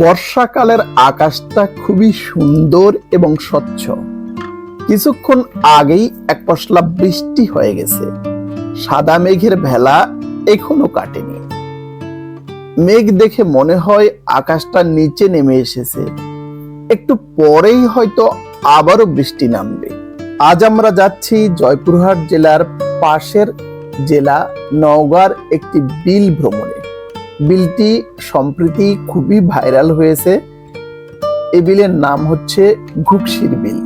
বর্ষাকালের আকাশটা খুবই সুন্দর এবং স্বচ্ছ। কিছুক্ষণ আগেই এক পশলা বৃষ্টি হয়ে গেছে। সাদা মেঘের ভেলা এখনো কাটেনি। মেঘ দেখে মনে হয় আকাশটা নিচে নেমে এসেছে, একটু পরেই হয়তো আবারও বৃষ্টি নামবে। আজ আমরা যাচ্ছি জয়পুরহাট জেলার পাশের জেলা নওগাঁর একটি বিল ভ্রমণে। বিলটি সম্প্রতি খুবই ভাইরাল হয়েছে। এই বিলের নাম হচ্ছে ঘুকশির বিল।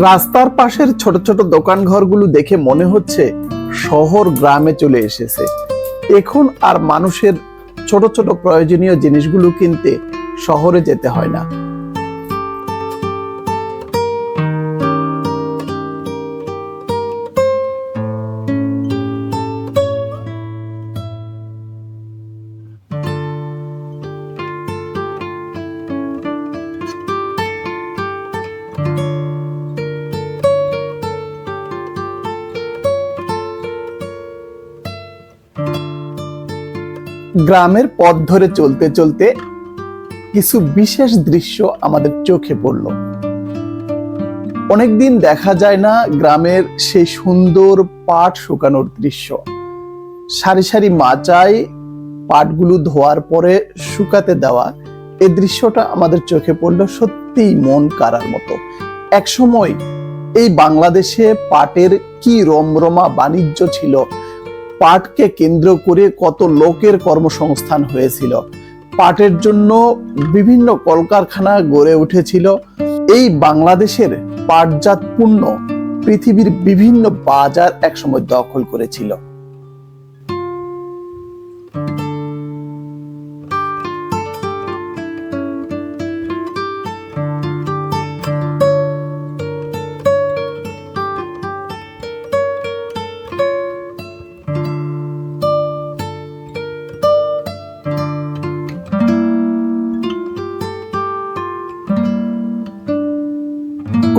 রাস্তার পাশের ছোট ছোট দোকান ঘরগুলো দেখে মনে হচ্ছে শহর গ্রামে চলে এসেছে। এখন আর মানুষের ছোট ছোট প্রয়োজনীয় জিনিসগুলো কিনতে শহরে যেতে হয় না। গ্রামের পথ ধরে চলতে চলতে কিছু বিশেষ দৃশ্য আমাদের চোখে পড়ল। অনেকদিন দেখা যায় না গ্রামের সেই সুন্দর পাট শুকানোর দৃশ্য। সারি সারি মাচায় পাটগুলো ধোয়ার পরে শুকাতে দেওয়া, এই দৃশ্যটা আমাদের চোখে পড়ল সত্যিই মন কাড়ার মতো। একসময় এই বাংলাদেশে পাটের কি রমরমা বাণিজ্য ছিল, পাটকে কেন্দ্র করে কত লোকের কর্মসংস্থান হয়েছিল, পাটের জন্য বিভিন্ন কলকারখানা গড়ে উঠেছিল। এই বাংলাদেশের পাটজাত পণ্য পৃথিবীর বিভিন্ন বাজার একসময় দখল করেছিল।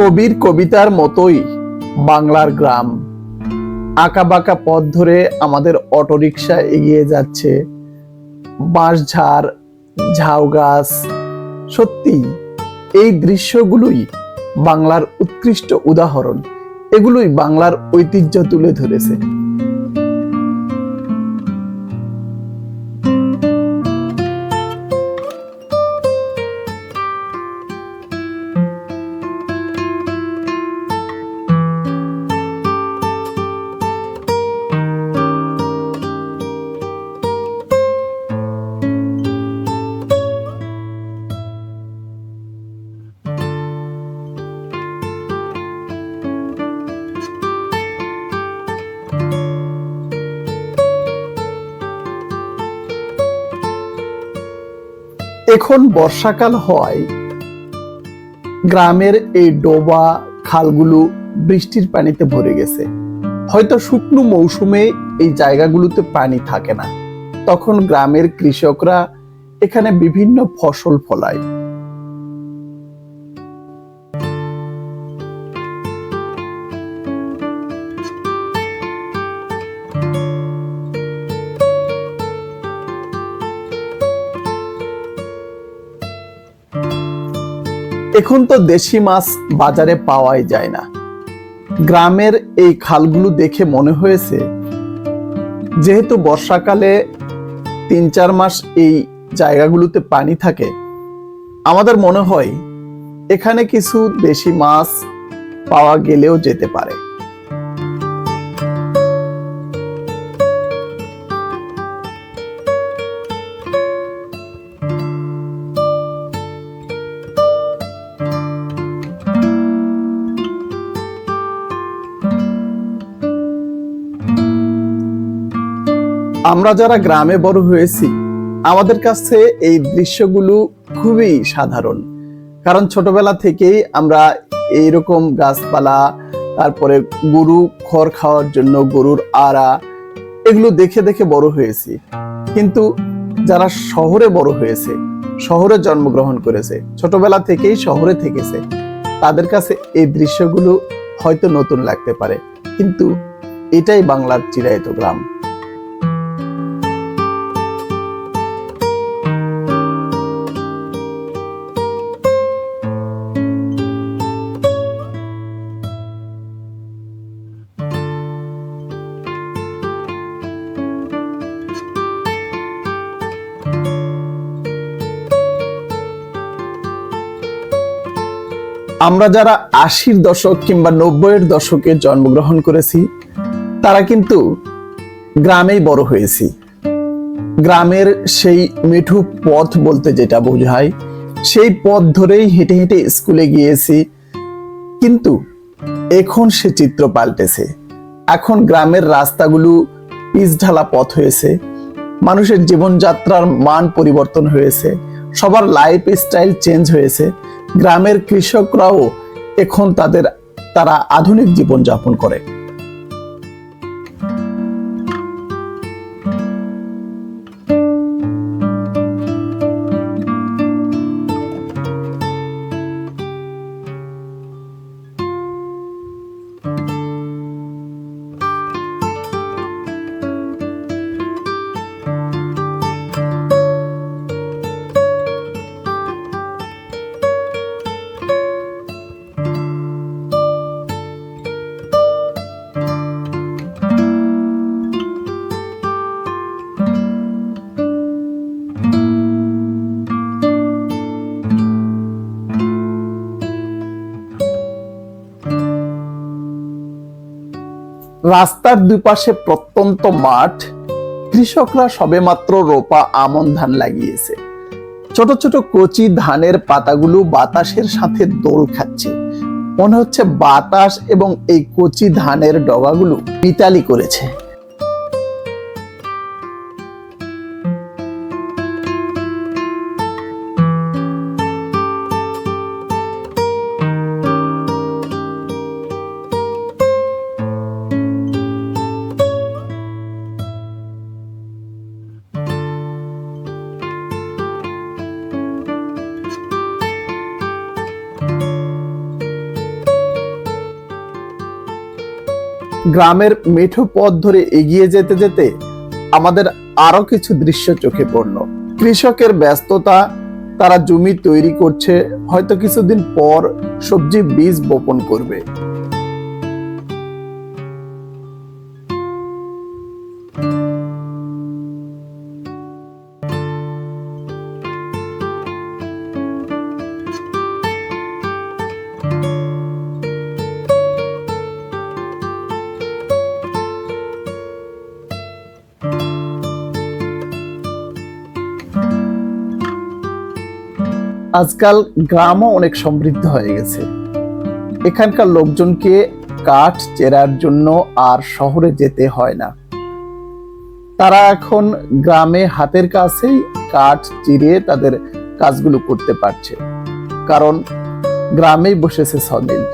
কবির কবিতার মতোই বাংলার গ্রাম। আঁকা বাঁকা পথ ধরে আমাদের অটোরিকশা এগিয়ে যাচ্ছে, বাঁশঝাড়, ঝাউ গাছ। সত্যি এই দৃশ্যগুলোই বাংলার উৎকৃষ্ট উদাহরণ। এগুলোই বাংলার ঐতিহ্য তুলে ধরেছে। এখন বর্ষাকাল হওয়ায় গ্রামের এই ডোবা খালগুলো বৃষ্টির পানিতে ভরে গেছে। হয়তো শুকনো মৌসুমে এই জায়গাগুলোতে পানি থাকে না, তখন গ্রামের কৃষকরা এখানে বিভিন্ন ফসল ফলায়। এখন তো দেশি মাছ বাজারে পাওয়াই যায় না। গ্রামের এই খালগুলো দেখে মনে হয়েছে, যেহেতু বর্ষাকালে ৩-৪ মাস এই জায়গাগুলোতে পানি থাকে, আমাদের মনে হয় এখানে কিছু দেশি মাছ পাওয়া গেলেও যেতে পারে। আমরা যারা গ্রামে বড় হয়েছি, আমাদের কাছে এই দৃশ্যগুলো খুবই সাধারণ। কারণ ছোটবেলা থেকেই আমরা এইরকম গাছপালা, তারপরে গরু খড় খাওয়ার জন্য গরুর আড়া, এগুলো দেখে দেখে বড় হয়েছি। কিন্তু যারা শহরে বড় হয়েছে, শহরে জন্মগ্রহণ করেছে, ছোটবেলা থেকেই শহরে থেকেছে, তাদের কাছে এই দৃশ্যগুলো হয়তো নতুন লাগতে পারে, কিন্তু এটাই বাংলার চিরায়ত গ্রাম। আমরা যারা ৮০-র দশক কিংবা ৯০-এর দশকে জন্মগ্রহণ করেছি, তারা কিন্তু গ্রামেই বড় হয়েছি। গ্রামের সেই মিঠু পথ বলতে যেটা বোঝায়, সেই পথ ধরেই হেঁটে হেঁটে স্কুলে গিয়েছি। কিন্তু এখন সে চিত্র পাল্টেছে। এখন গ্রামের রাস্তাগুলো পিচঢালা পথ হয়েছে, মানুষের জীবনযাত্রার মান পরিবর্তন হয়েছে, সবার লাইফ স্টাইল চেঞ্জ হয়েছে। গ্রামের কৃষকরাও এখন তারা আধুনিক জীবন যাপন করে। রাস্তার দুপাশে প্রত্যন্ত মাঠ, কৃষকরা সবেমাত্র রোপা আমন ধান লাগিয়েছে। ছোট ছোট কচি ধানের পাতাগুলো বাতাসের সাথে দোল খাচ্ছে। মনে হচ্ছে বাতাস এবং এই কচি ধানের ডগাগুলো পিটালি করেছে। গ্রামের মেঠো পথ ধরে এগিয়ে যেতে যেতে আমাদের আরো কিছু দৃশ্য চোখে পড়ল। কৃষকের ব্যস্ততা, তারা জমি তৈরি করছে, হয়তো কিছুদিন পর সবজি বীজ বপন করবে। আজকাল গ্রামও অনেক সমৃদ্ধ হয়ে গেছে। এখানকার লোকজনকে কাঠ চেরার জন্য আর শহরে যেতে হয় না। তারা এখন গ্রামে হাতের কাছেই কাঠ চিরে তাদের কাজগুলো করতে পারছে, কারণ গ্রামেই বসেছে সমিল।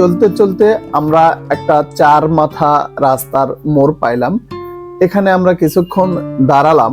চলতে চলতে আমরা একটা 4 মাথা রাস্তার মোড় পাইলাম। এখানে আমরা কিছুক্ষণ দাঁড়ালাম।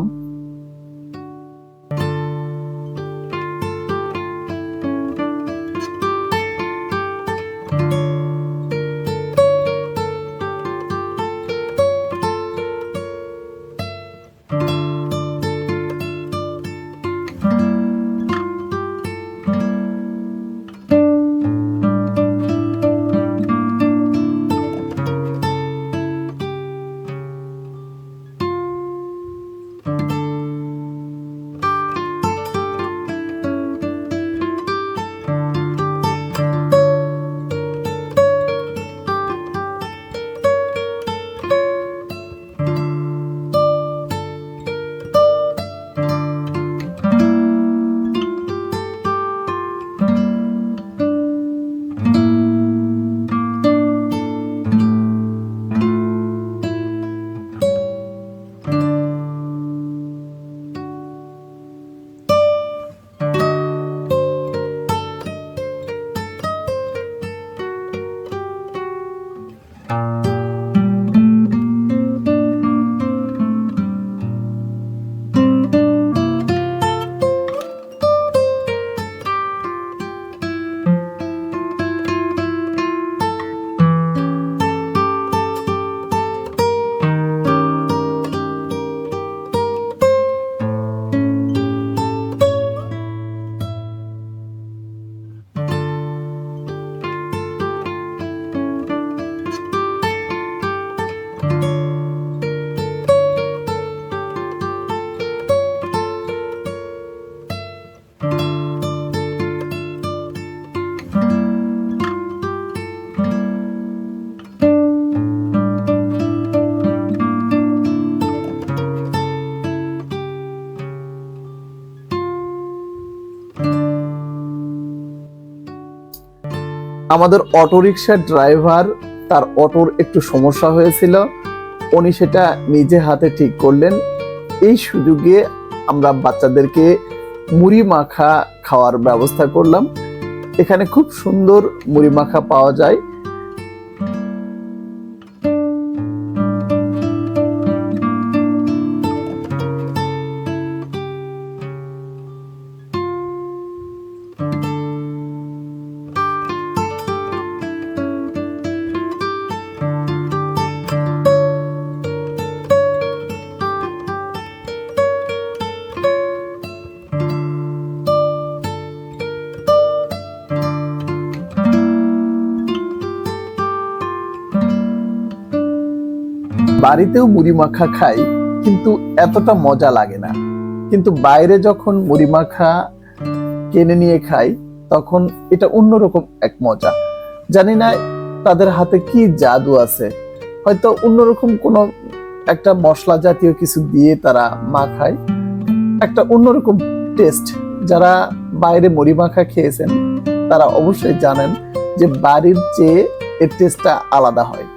আমাদের অটোরিকশার ড্রাইভার, তার অটোর একটু সমস্যা হয়েছিল, উনি সেটা নিজে হাতে ঠিক করলেন। এই সুযোগে আমরা বাচ্চাদেরকে মুড়ি মাখা খাওয়ার ব্যবস্থা করলাম। এখানে খুব সুন্দর মুড়ি মাখা পাওয়া যায়। বাড়িতেও মুড়ি মাখা খাই, কিন্তু এতটা মজা লাগে না। কিন্তু বাইরে যখন মুড়ি মাখা কিনে নিয়ে খাই, তখন এটা অন্যরকম এক মজা। জানি না তাদের হাতে কি জাদু আছে, হয়তো অন্যরকম কোনো একটা মশলা জাতীয় কিছু দিয়ে তারা মাখায়, একটা অন্যরকম টেস্ট। যারা বাইরে মুড়ি মাখা খেয়েছেন তারা অবশ্যই জানেন যে বাড়ির চেয়ে এর টেস্টটা আলাদা হয়।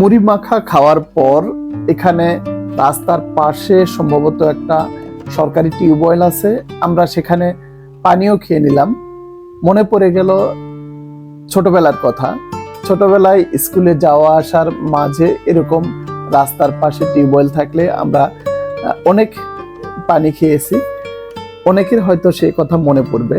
মুড়ি মাখা খাওয়ার পর এখানে রাস্তার পাশে সম্ভবত একটা সরকারি টিউবওয়েল আছে, আমরা সেখানে পানিও খেয়ে নিলাম। মনে পড়ে গেল ছোটবেলার কথা। ছোটবেলায় স্কুলে যাওয়া আসার মাঝে এরকম রাস্তার পাশে টিউবওয়েল থাকলে আমরা অনেক পানি খেয়েছি। অনেকের হয়তো সেই কথা মনে পড়বে।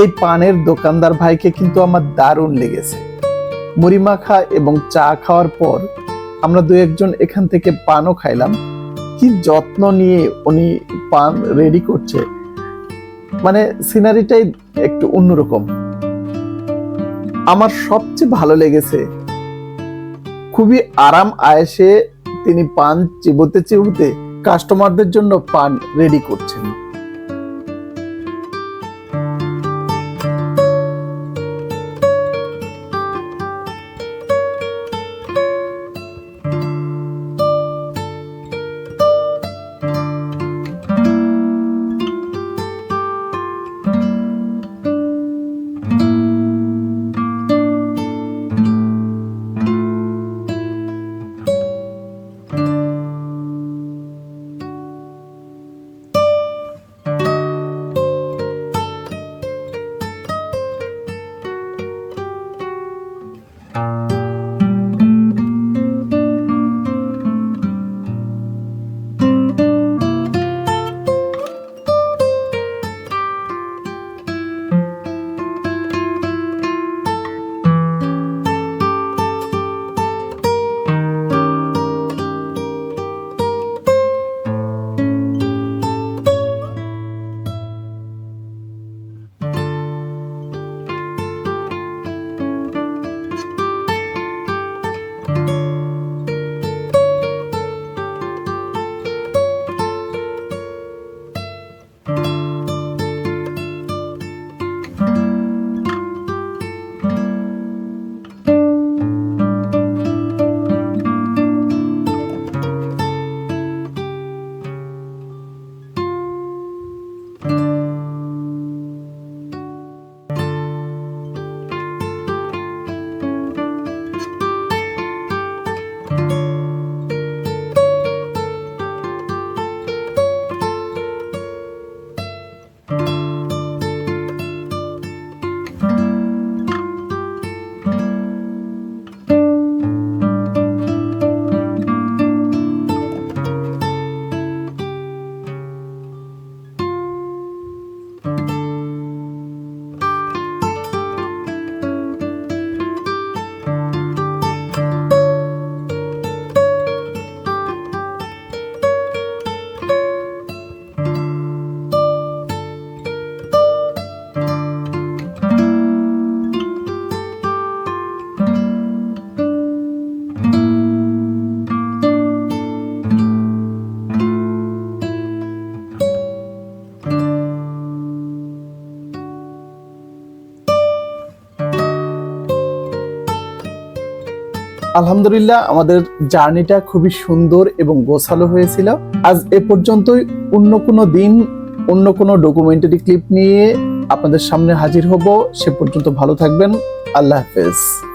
এই পানের দোকানদার ভাইকে কিন্তু আমার দারুণ লেগেছে। মুড়ি মাখা এবং চা খাওয়ার পর আমরা দু একজন এখান থেকে পানও খাইলাম। কি যত্ন নিয়ে উনি পান রেডি করছে, মানে সিনারিটাই একটু অন্যরকম। আমার সবচেয়ে ভালো লেগেছে, খুবই আরাম আয়েসে তিনি পান চিবোতে চিবোতে কাস্টমারদের জন্য পান রেডি করছেন। আলহামদুলিল্লাহ আমাদের জার্নিটা খুবই সুন্দর এবং গোছালো হয়েছিল। আজ এ পর্যন্তই। অন্য কোনো দিন অন্য কোনো ডকুমেন্টারি ক্লিপ নিয়ে আপনাদের সামনে হাজির হব। সে পর্যন্ত ভালো থাকবেন। আল্লাহ হাফেজ।